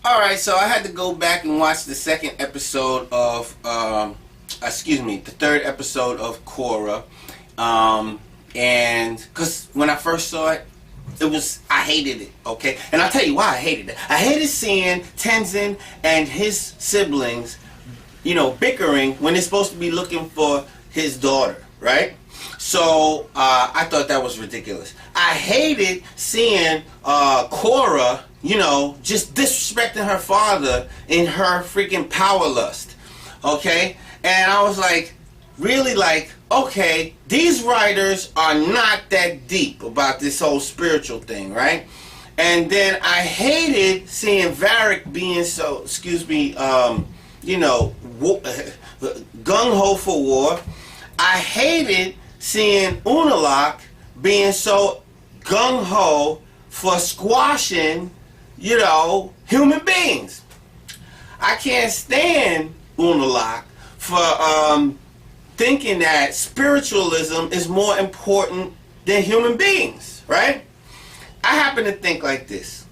Alright, so I had to go back and watch the second episode of, the third episode of Korra. And, because when I first saw it, I hated it, okay? And I'll tell you why I hated it. I hated seeing Tenzin and his siblings, bickering when they're supposed to be looking for his daughter, right? So, I thought that was ridiculous. I hated seeing Korra, just disrespecting her father in her freaking power lust, okay? And I was like, really okay, these writers are not that deep about this whole spiritual thing, right? And then I hated seeing Varric being so, gung-ho for war. I hated seeing Unalaq being so gung-ho for squashing, human beings. I can't stand Unalaq for thinking that spiritualism is more important than human beings, right? I happen to think like this.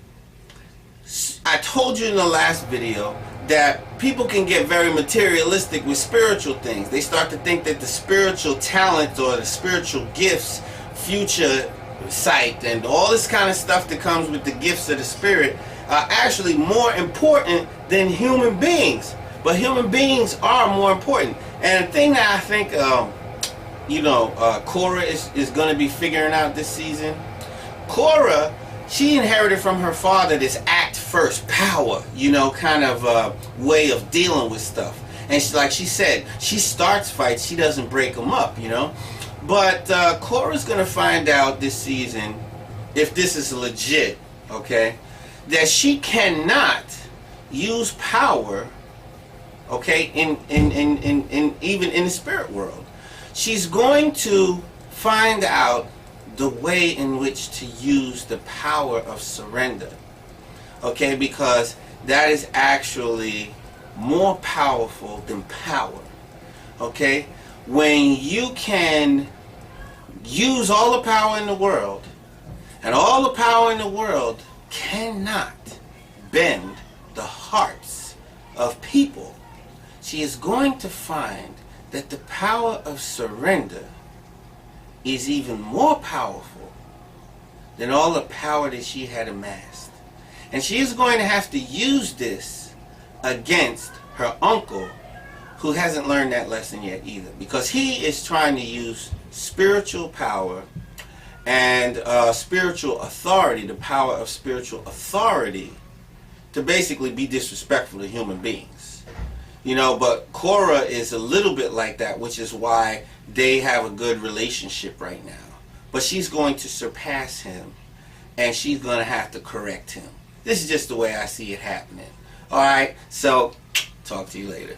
I told you in the last video that people can get very materialistic with spiritual things. They start to think that the spiritual talent or the spiritual gifts, future sight, and all this kind of stuff that comes with the gifts of the spirit are actually more important than human beings. But human beings are more important. And the thing that I think, Korra is going to be figuring out this season, Korra, she inherited from her father this act first power, kind of way of dealing with stuff. And like she said, she starts fights, she doesn't break them up, But Korra's going to find out this season, if this is legit, okay, that she cannot use power, okay, even in the spirit world. She's going to find out the way in which to use the power of surrender, okay, because that is actually more powerful than power, okay? When you can use all the power in the world, and all the power in the world cannot bend the hearts of people, she is going to find that the power of surrender is even more powerful than all the power that she had amassed. And she is going to have to use this against her uncle, who hasn't learned that lesson yet either, because he is trying to use spiritual power and spiritual authority, the power of spiritual authority, to basically be disrespectful to human beings. But Korra is a little bit like that, which is why they have a good relationship right now. But she's going to surpass him, and she's going to have to correct him. This is just the way I see it happening. Alright, so talk to you later.